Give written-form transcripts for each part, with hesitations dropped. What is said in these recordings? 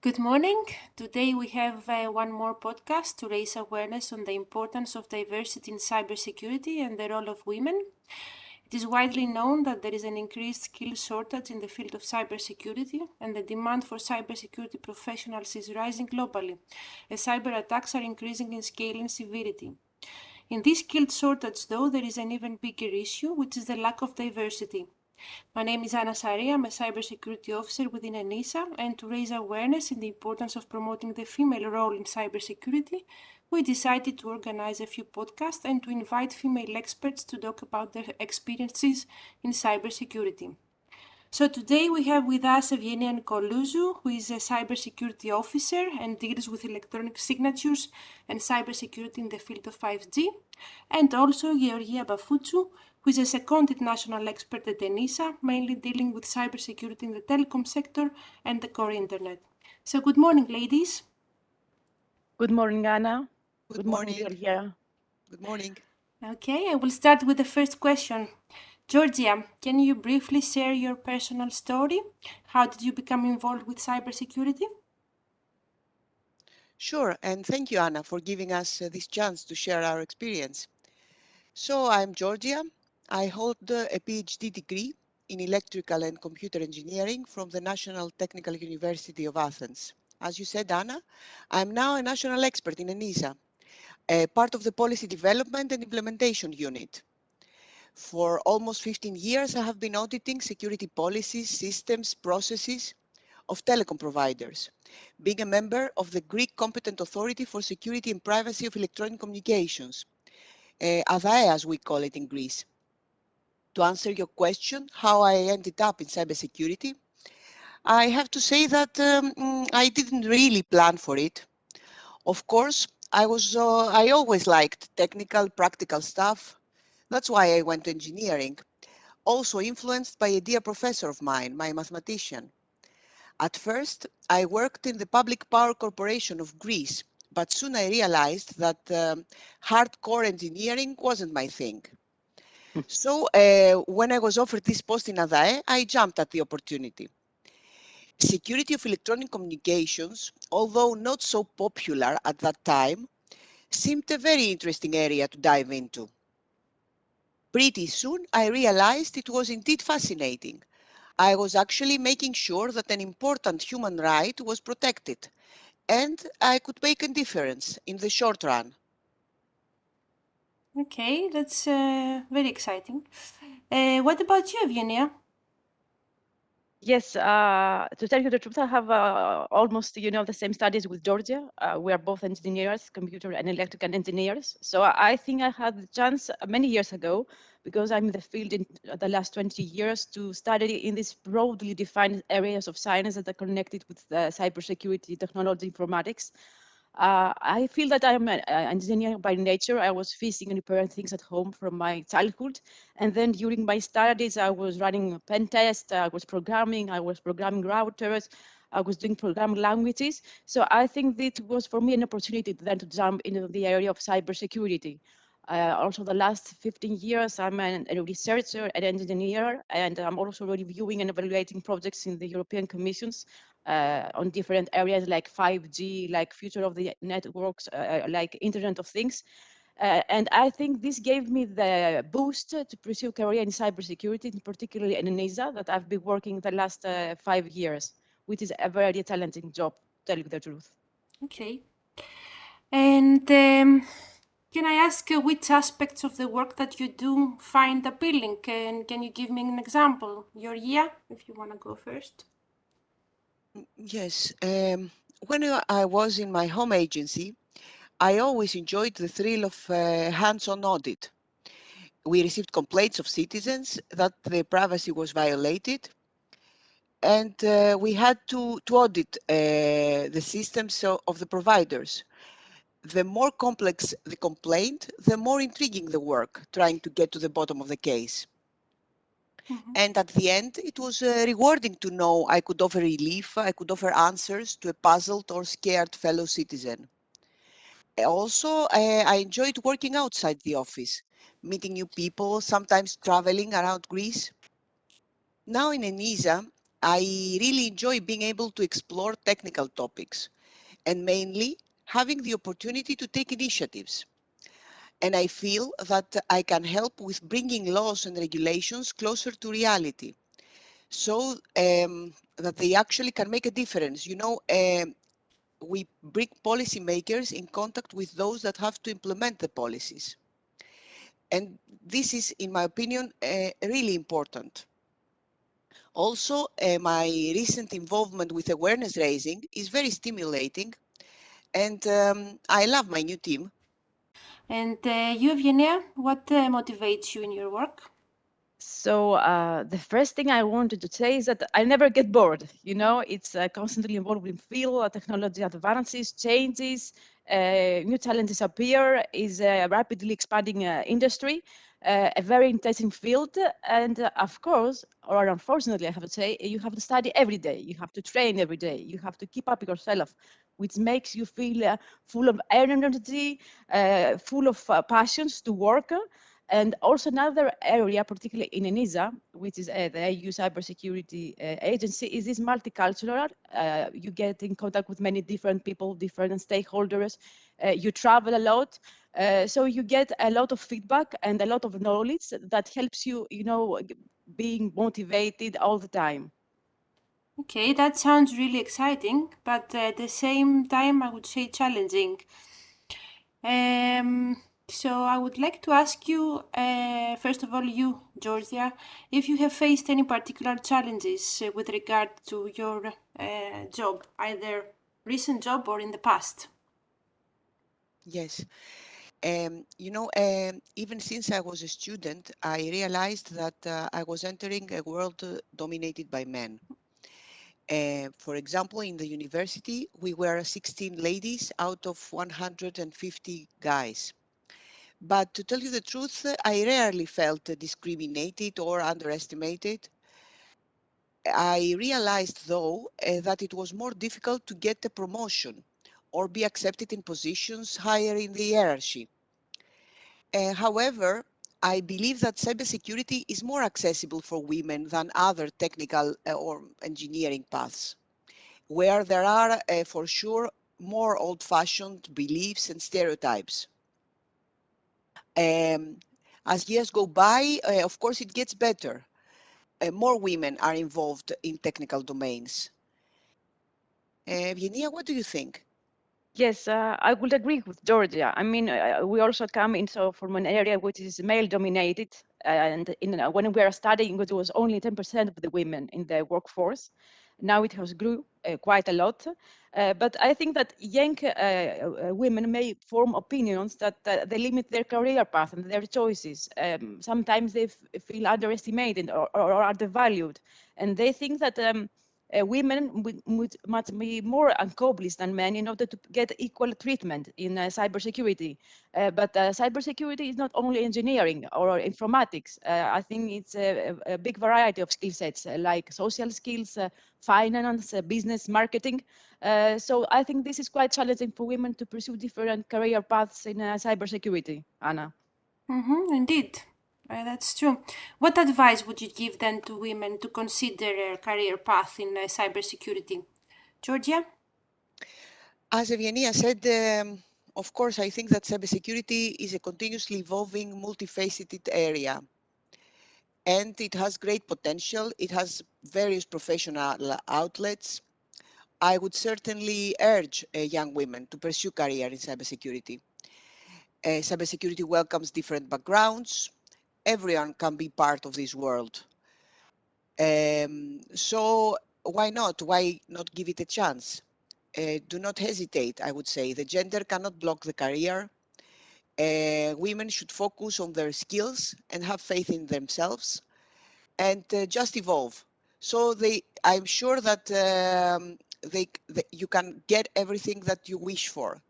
Good morning. Today we have one more podcast to raise awareness on the importance of diversity in cybersecurity and the role of women. It is widely known that there is an increased skill shortage in the field of cybersecurity, and the demand for cybersecurity professionals is rising globally, as cyber attacks are increasing in scale and severity. In this skill shortage, though, there is an even bigger issue, which is the lack of diversity. My name is Anna Sari. I'm a cybersecurity officer within ENISA, and to raise awareness in the importance of promoting the female role in cybersecurity, we decided to organize a few podcasts and to invite female experts to talk about their experiences in cybersecurity. So today we have with us Vivian Koluzu, who is a cybersecurity officer and deals with electronic signatures and cybersecurity in the field of 5G, and also Georgia Bafutsu, who is a seconded national expert at ENISA, mainly dealing with cybersecurity in the telecom sector and the core internet. So good morning, ladies. Good morning, Anna. Good morning. Georgia. Good morning. Okay, I will start with the first question. Georgia, can you briefly share your personal story? How did you become involved with cybersecurity? Sure, and thank you, Anna, for giving us this chance to share our experience. So I'm Georgia. I hold a PhD degree in electrical and computer engineering from the National Technical University of Athens. As you said, Anna, I'm now a national expert in ENISA, a part of the Policy Development and Implementation Unit. For almost 15 years, I have been auditing security policies, systems, processes of telecom providers, being a member of the Greek Competent Authority for Security and Privacy of Electronic Communications, ADAE as we call it in Greece. To answer your question, how I ended up in cybersecurity, I have to say that I didn't really plan for it. Of course, I always liked technical, practical stuff. That's why I went to engineering, also influenced by a dear professor of mine, my mathematician. At first, I worked in the Public Power Corporation of Greece, but soon I realized that hardcore engineering wasn't my thing. So when I was offered this post in ADAE, I jumped at the opportunity. Security of electronic communications, although not so popular at that time, seemed a very interesting area to dive into. Pretty soon, I realized it was indeed fascinating. I was actually making sure that an important human right was protected, and I could make a difference in the short run. Okay, that's very exciting. What about you, Evgenia? Yes, to tell you the truth, I have almost, the same studies with Georgia. We are both engineers, computer and electrical engineers. So I think I had the chance many years ago, because I'm in the field in the last 20 years, to study in these broadly defined areas of science that are connected with cybersecurity, technology, informatics. I feel that I'm an engineer by nature. I was fixing and repairing things at home from my childhood. And then during my studies, I was running a pen test, I was programming routers, I was doing programming languages. So I think it was for me an opportunity then to jump into the area of cybersecurity. Also, the last 15 years, I'm a researcher, an engineer, and I'm also reviewing and evaluating projects in the European Commissions on different areas like 5G, like future of the networks, like Internet of Things. And I think this gave me the boost to pursue a career in cybersecurity, particularly in ENISA, that I've been working the last 5 years, which is a very challenging job, to tell you the truth. Okay. And can I ask which aspects of the work that you do find appealing? Can you give me an example? Georgia, if you want to go first. Yes, when I was in my home agency, I always enjoyed the thrill of hands-on audit. We received complaints of citizens that their privacy was violated, and we had to audit the systems of the providers. The more complex the complaint, the more intriguing the work, trying to get to the bottom of the case. Mhm. And at the end, it was rewarding to know I could offer relief, I could offer answers to a puzzled or scared fellow citizen. Also, I enjoyed working outside the office, meeting new people, sometimes traveling around Greece. Now in ENISA, I really enjoy being able to explore technical topics and mainly having the opportunity to take initiatives. And I feel that I can help with bringing laws and regulations closer to reality so that they actually can make a difference. We bring policymakers in contact with those that have to implement the policies. And this is, in my opinion, really important. Also, my recent involvement with awareness raising is very stimulating, and I love my new team. And you, Evgenia, what motivates you in your work? So the first thing I wanted to say is that I never get bored. You know, it's constantly involved in field, technology advances, changes, new challenges appear, is a rapidly expanding industry, a very intensive field, and of course, or unfortunately, I have to say, you have to study every day, you have to train every day, you have to keep up yourself, which makes you feel full of energy, full of passions to work. And also another area, particularly in ENISA, which is the EU cybersecurity agency, is this multicultural. You get in contact with many different people, different stakeholders. You travel a lot. So you get a lot of feedback and a lot of knowledge that helps you, being motivated all the time. Okay, that sounds really exciting, but at the same time, I would say challenging. So I would like to ask you, first of all, you, Georgia, if you have faced any particular challenges with regard to your job, either recent job or in the past. Yes. Even since I was a student, I realized that I was entering a world dominated by men. For example, in the university, we were 16 ladies out of 150 guys. But to tell you the truth, I rarely felt discriminated or underestimated. I realized, though, that it was more difficult to get a promotion or be accepted in positions higher in the hierarchy. However, I believe that cybersecurity is more accessible for women than other technical or engineering paths, where there are, for sure, more old-fashioned beliefs and stereotypes. Um, as years go by, of course, it gets better. More women are involved in technical domains. Vienia, what do you think? Yes, I would agree with Georgia. I mean, we also come in so from an area which is male dominated, and when we are studying, it was only 10% of the women in the workforce. Now it has grew quite a lot. But I think that young women may form opinions that they limit their career path and their choices. Sometimes they feel underestimated or are devalued, and they think that. Women would much be more accomplished than men in order to get equal treatment in cybersecurity. But cybersecurity is not only engineering or informatics. I think it's a big variety of skill sets like social skills, finance, business, marketing. So I think this is quite challenging for women to pursue different career paths in cybersecurity, Anna. Indeed, that's true. What advice would you give then to women to consider a career path in cybersecurity? Georgia? As Evgenia said, of course, I think that cybersecurity is a continuously evolving, multifaceted area, and it has great potential. It has various professional outlets. I would certainly urge young women to pursue career in cybersecurity. Cybersecurity welcomes different backgrounds. Everyone can be part of this world. So why not? Why not give it a chance? Do not hesitate, I would say. The gender cannot block the career. Women should focus on their skills and have faith in themselves and just evolve. So I'm sure that you can get everything that you wish for.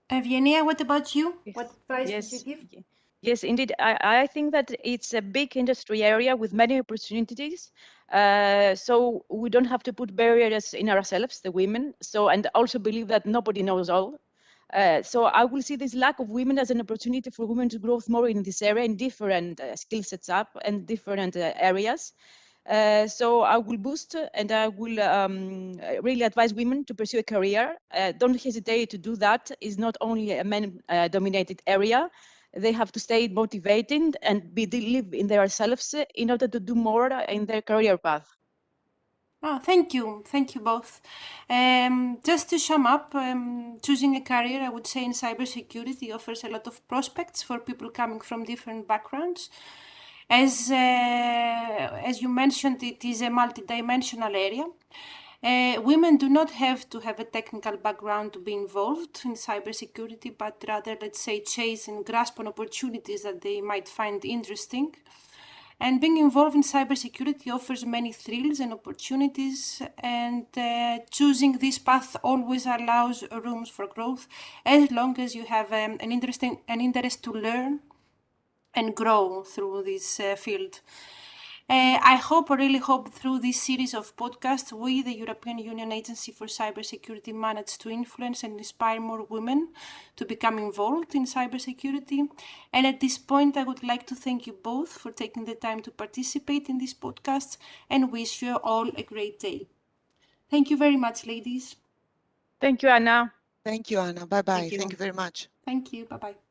Evgenia, what about you? Yes, What advice would you yes, give? yes, indeed. I think that it's a big industry area with many opportunities. So we don't have to put barriers in ourselves, the women. So, and also believe that nobody knows all. So I will see this lack of women as an opportunity for women to grow more in this area in different skill sets up and different areas. So I will boost and I will really advise women to pursue a career. Don't hesitate to do that. It's not only a men-dominated area. They have to stay motivated and believe in themselves in order to do more in their career path. Oh, thank you both. Just to sum up, choosing a career, I would say, in cybersecurity offers a lot of prospects for people coming from different backgrounds. As you mentioned, it is a multidimensional area. Women do not have to have a technical background to be involved in cybersecurity, but rather, let's say, chase and grasp on opportunities that they might find interesting. And being involved in cybersecurity offers many thrills and opportunities, and choosing this path always allows rooms for growth as long as you have an interest to learn and grow through this field. I really hope through this series of podcasts, we, the European Union Agency for Cybersecurity, manage to influence and inspire more women to become involved in cybersecurity. And at this point, I would like to thank you both for taking the time to participate in this podcast and wish you all a great day. Thank you very much, ladies. Thank you, Anna. Thank you, Anna. Bye-bye. Thank you very much. Thank you. Bye-bye.